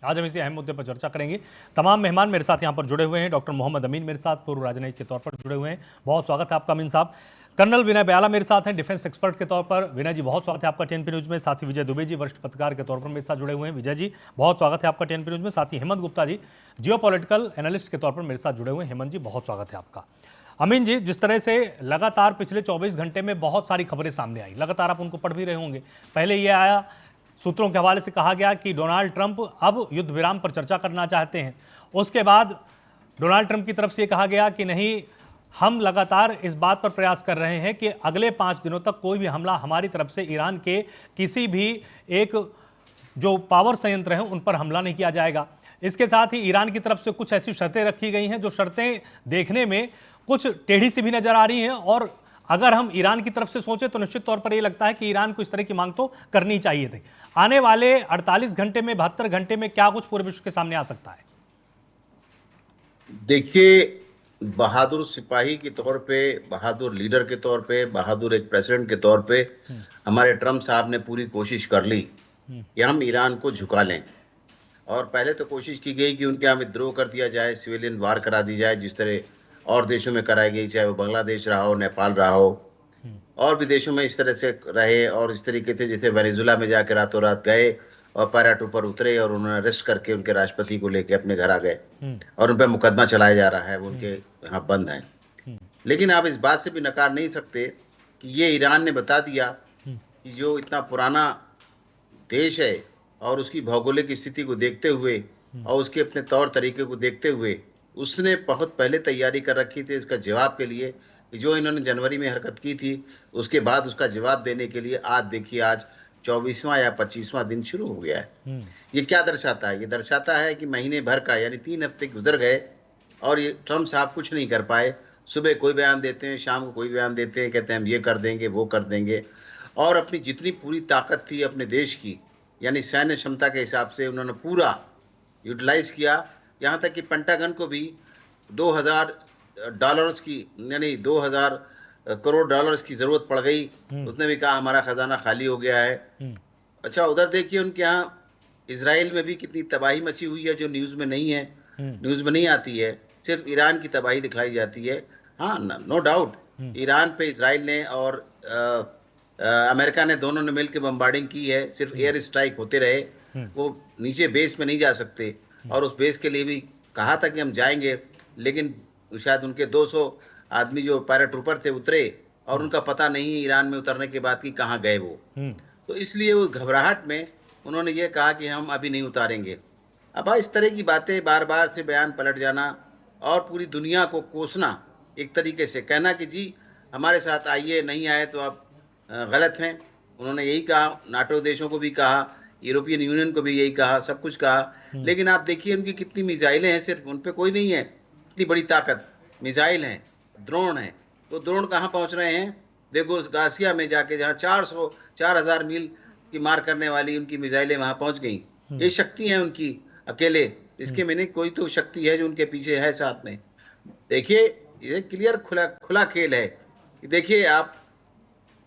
आज हम इसी अहम मुद्दे पर चर्चा करेंगे। तमाम मेहमान मेरे साथ यहाँ पर जुड़े हुए हैं। डॉक्टर मोहम्मद अमीन मेरे साथ पूर्व राजनयिक के तौर पर जुड़े हुए हैं, बहुत स्वागत है आपका अमीन साहब। कर्नल विनय बयाला मेरे साथ हैं, डिफेंस एक्सपर्ट के तौर पर। विनय जी बहुत स्वागत है आपका टीएनपी न्यूज़ में। साथ ही विजय दुबे जी वरिष्ठ पत्रकार के तौर पर मेरे साथ जुड़े हुए हैं। विजय जी बहुत स्वागत है आपका टीएनपी न्यूज़ में। साथ ही हेमंत गुप्ता जी जियोपॉलिटिकल एनालिस्ट के तौर पर मेरे साथ जुड़े हुए हैं। हेमंत जी बहुत स्वागत है आपका। अमीन जी, जिस तरह से लगातार पिछले 24 घंटे में बहुत सारी खबरें सामने आई, लगातार आप उनको पढ़ भी रहे होंगे। पहले ये आया, सूत्रों के हवाले से कहा गया कि डोनाल्ड ट्रंप अब युद्ध विराम पर चर्चा करना चाहते हैं। उसके बाद डोनाल्ड ट्रंप की तरफ से ये कहा गया कि नहीं, हम लगातार इस बात पर प्रयास कर रहे हैं कि अगले 5 दिनों तक कोई भी हमला हमारी तरफ से ईरान के किसी भी एक जो पावर संयंत्र हैं उन पर हमला नहीं किया जाएगा। इसके साथ ही ईरान की तरफ से कुछ ऐसी शर्तें रखी गई हैं जो शर्तें देखने में कुछ टेढ़ी सी भी नजर आ रही हैं, और अगर हम ईरान की तरफ से सोचें तो निश्चित तौर पर यह लगता है कि ईरान को इस तरह की मांग तो करनी चाहिए थी। आने वाले 48 घंटे में, 72 घंटे में क्या कुछ पूरे विश्व के सामने आ सकता है? देखिए, बहादुर सिपाही के तौर पे, बहादुर लीडर के तौर पे, बहादुर एक प्रेसिडेंट के तौर पे हमारे ट्रंप साहब ने पूरी कोशिश कर ली कि हम ईरान को झुका लें। और पहले तो कोशिश की गई कि उनके यहाँ विद्रोह कर दिया जाए, सिविलियन वार करा दी जाए, जिस तरह और देशों में कराई गई, चाहे वो बांग्लादेश रहा हो, नेपाल रहा हो, और भी देशों में इस तरह से रहे। और इस तरीके से जैसे वेनेजुला में जाकर रातों रात गए और पैराट्रूपर उतरे और उन्होंने अरेस्ट करके उनके राष्ट्रपति को लेके अपने घर आ गए और उन पर मुकदमा चलाया जा रहा है, वो उनके यहाँ बंद हैं। लेकिन आप इस बात से भी नकार नहीं सकते कि ये ईरान ने बता दिया कि जो इतना पुराना देश है और उसकी भौगोलिक स्थिति को देखते हुए और उसके अपने तौर तरीके को देखते हुए उसने बहुत पहले तैयारी कर रखी थी इसका जवाब के लिए, कि जो इन्होंने जनवरी में हरकत की थी उसके बाद उसका जवाब देने के लिए आज देखिए, आज 24वां या 25वां दिन शुरू हो गया है। ये क्या दर्शाता है? ये दर्शाता है कि महीने भर का, यानी 3 हफ्ते गुजर गए और ये ट्रंप साहब कुछ नहीं कर पाए। सुबह कोई बयान देते हैं, शाम को कोई बयान देते हैं, कहते हैं हम ये कर देंगे, वो कर देंगे। और अपनी जितनी पूरी ताकत थी अपने देश की, यानी सैन्य क्षमता के हिसाब से उन्होंने पूरा यूटिलाइज किया। यहाँ तक कि पेंटागन को भी $2000 की, यानी 2000 करोड़ डॉलर्स की जरूरत पड़ गई। उसने भी कहा हमारा खजाना खाली हो गया है। अच्छा, उधर देखिए उनके यहाँ इजराइल में भी कितनी तबाही मची हुई है जो न्यूज़ में नहीं है, न्यूज़ में नहीं आती है, सिर्फ ईरान की तबाही दिखाई जाती है। हाँ, नो डाउट ईरान पे इजराइल ने और अमेरिका ने, दोनों ने मिलकर बम्बार्डिंग की है, सिर्फ एयर स्ट्राइक होते रहे, वो नीचे बेस में नहीं जा सकते। और उस बेस के लिए भी कहा था कि हम जाएंगे, लेकिन शायद उनके 200 आदमी जो पैराट्रूपर थे उतरे और उनका पता नहीं है ईरान में उतरने के बाद कि कहाँ गए वो। तो इसलिए वो घबराहट में उन्होंने ये कहा कि हम अभी नहीं उतारेंगे। अब इस तरह की बातें, बार बार से बयान पलट जाना और पूरी दुनिया को कोसना, एक तरीके से कहना कि जी हमारे साथ आइए, नहीं आए तो आप गलत हैं। उन्होंने यही कहा, नाटो देशों को भी कहा, यूरोपियन यूनियन को भी यही कहा, सब कुछ कहा। लेकिन आप देखिए उनकी कितनी मिसाइलें हैं, सिर्फ उन पे कोई नहीं है इतनी बड़ी ताकत। मिसाइल हैं, ड्रोन हैं, तो ड्रोन कहाँ पहुंच रहे हैं? देखो उस गासिया में जाके, जहाँ 4000 मील की मार करने वाली उनकी मिसाइलें वहां पहुंच गई। ये शक्ति है उनकी अकेले, इसके मैंने कोई तो शक्ति है जो उनके पीछे है साथ में। देखिए ये क्लियर खुला खेल है कि देखिए आप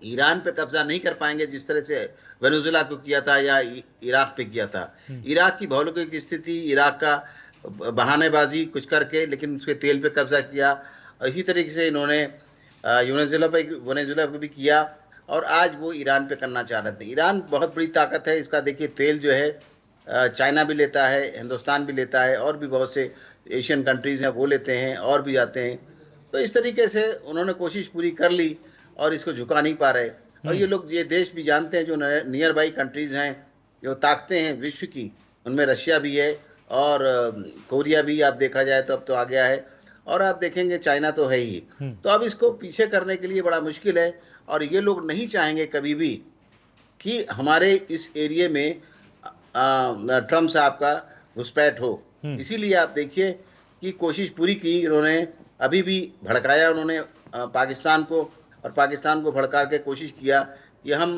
ईरान पे कब्जा नहीं कर पाएंगे जिस तरह से वेनेजुला को किया था या इराक पे किया था। इराक की भौगोलिक स्थिति, इराक का बहानेबाजी कुछ करके, लेकिन उसके तेल पे कब्जा किया। इसी तरीके से इन्होंने वेनेजुला पे भी किया और आज वो ईरान पे करना चाह रहे थे। ईरान बहुत बड़ी ताकत है, इसका देखिए तेल जो है चाइना भी लेता है, हिंदुस्तान भी लेता है, और भी बहुत से एशियन कंट्रीज हैं वो लेते हैं और भी जाते हैं। तो इस तरीके से उन्होंने कोशिश पूरी कर ली और इसको झुका नहीं पा रहे। और ये लोग, ये देश भी जानते हैं जो नियर बाई कंट्रीज हैं, जो ताकतें हैं विश्व की, उनमें रशिया भी है और कोरिया भी, आप देखा जाए तो अब तो आ गया है, और आप देखेंगे चाइना तो है ही। तो अब इसको पीछे करने के लिए बड़ा मुश्किल है, और ये लोग नहीं चाहेंगे कभी भी कि हमारे इस एरिया में ट्रंप साहब का घुसपैठ हो। इसीलिए आप देखिए कि कोशिश पूरी की उन्होंने, अभी भी भड़काया उन्होंने पाकिस्तान को, और पाकिस्तान को भड़का के कोशिश किया कि हम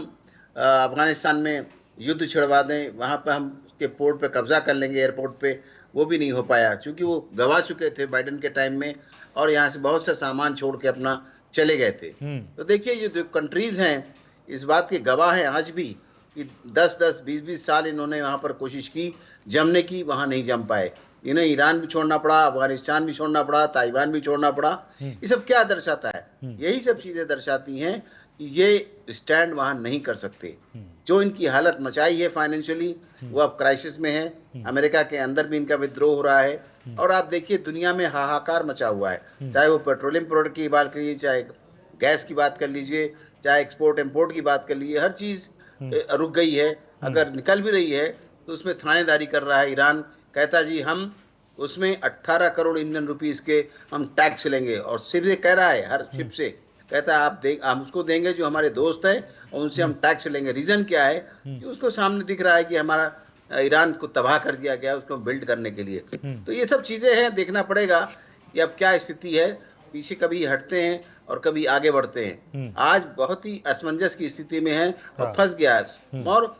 अफगानिस्तान में युद्ध छिड़वा दें, वहाँ पर हम उसके पोर्ट पे कब्जा कर लेंगे, एयरपोर्ट पे। वो भी नहीं हो पाया क्योंकि वो गवा चुके थे बाइडेन के टाइम में, और यहाँ से बहुत सा सामान छोड़ के अपना चले गए थे। तो देखिए ये जो कंट्रीज हैं इस बात के गवाह हैं आज भी कि 10-10, 20-20 साल इन्होंने वहां पर कोशिश की, जमने की, वहां नहीं जम पाए। इन्हें ईरान भी छोड़ना पड़ा, अफगानिस्तान भी छोड़ना पड़ा, ताइवान भी छोड़ना पड़ा। ये सब क्या दर्शाता है? यही सब चीजें दर्शाती हैं कि ये स्टैंड वहां नहीं कर सकते। जो इनकी हालत मचाई है फाइनेंशियली, वो अब क्राइसिस में है। अमेरिका के अंदर भी इनका विद्रोह हो रहा है, और आप देखिए दुनिया में हाहाकार मचा हुआ है, चाहे वो पेट्रोलियम प्रोडक्ट की बात करिए, चाहे गैस की बात कर लीजिए, चाहे एक्सपोर्ट इंपोर्ट की बात कर लीजिए, हर चीज रुक गई है। अगर निकल भी रही है तो उसमें थानेदारी कर रहा है ईरान। कहता जी हम उसमें 18 करोड़ इंडियन रुपीस के हम टैक्स लेंगे, और सिर्फ ये कह रहा है हर शिप से, कहता है हम उसको देंगे जो हमारे दोस्त है, और उनसे हम टैक्स लेंगे। रीजन क्या है कि उसको सामने दिख रहा है कि हमारा ईरान को तबाह कर दिया गया उसको बिल्ड करने के लिए। तो ये सब चीजें हैं, देखना पड़ेगा कि अब क्या स्थिति है। पीछे कभी हटते हैं और कभी आगे बढ़ते हैं। आज बहुत ही असमंजस की स्थिति में है और फंस गया है, और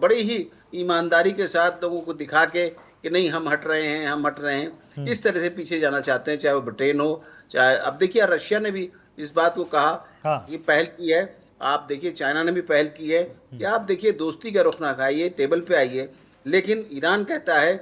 बड़ी ही ईमानदारी के साथ लोगों को दिखा के कि नहीं हम हट रहे हैं, हम हट रहे हैं, इस तरह से पीछे जाना चाहते हैं। चाहे वो ब्रिटेन हो, चाहे अब देखिए रशिया ने भी इस बात को कहा कि पहल की है। आप देखिए चाइना ने भी पहल की है कि आप देखिए दोस्ती का रुख ना खाइए, टेबल पे आइए। लेकिन ईरान कहता है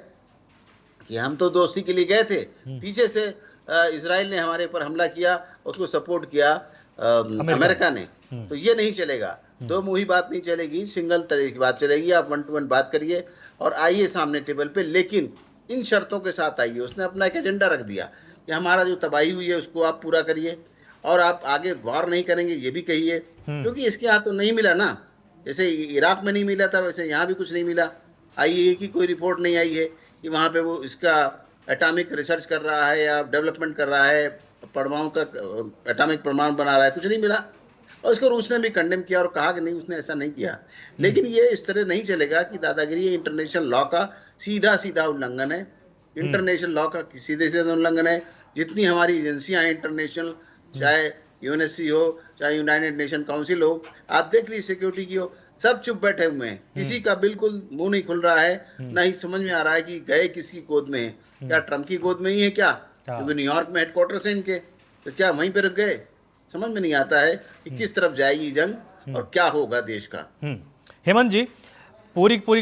कि हम तो दोस्ती के लिए गए थे, पीछे से इजराइल ने हमारे ऊपर हमला किया, उसको सपोर्ट किया अमेरिका ने। तो ये नहीं चलेगा, दो मुही बात नहीं चलेगी, सिंगल तरह की बात चलेगी। आप 1 to 1 बात करिए और आइए सामने टेबल पे, लेकिन इन शर्तों के साथ आइए। उसने अपना एक एजेंडा रख दिया कि हमारा जो तबाही हुई है उसको आप पूरा करिए, और आप आगे वार नहीं करेंगे ये भी कहिए, क्योंकि इसके यहाँ तो नहीं मिला ना। जैसे इराक में नहीं मिला था, वैसे यहाँ भी कुछ नहीं मिला। आईएए की कोई रिपोर्ट नहीं आई है कि वहाँ पे वो इसका एटॉमिक रिसर्च कर रहा है या डेवलपमेंट कर रहा है, परमाणु का एटॉमिक परमाणु बना रहा है, कुछ नहीं मिला। और इसको रूस ने भी कंडेम किया और कहा कि नहीं उसने ऐसा नहीं किया। लेकिन ये इस तरह नहीं चलेगा कि दादागिरी इंटरनेशनल लॉ का सीधा सीधा उल्लंघन है। इंटरनेशनल लॉ का सीधे सीधे उल्लंघन है। जितनी हमारी एजेंसियां हैं इंटरनेशनल, चाहे यूएनएससी हो, चाहे यूनाइटेड नेशन काउंसिल हो, आप देख लीजिए सिक्योरिटी की हो, सब चुप बैठे हुए हैं। किसी का बिल्कुल मुंह नहीं खुल रहा है, ना ही समझ में आ रहा है कि गए किसकी गोद में है। क्या ट्रम्प की गोद में ही है क्या? क्योंकि न्यूयॉर्क में हेडक्वार्टर्स है इनके, तो क्या वहीं पे रुक गए? समझ में नहीं आता है कि किस तरफ जाएगी जंग और क्या होगा देश का। हेमंत जी, पूरी पूरी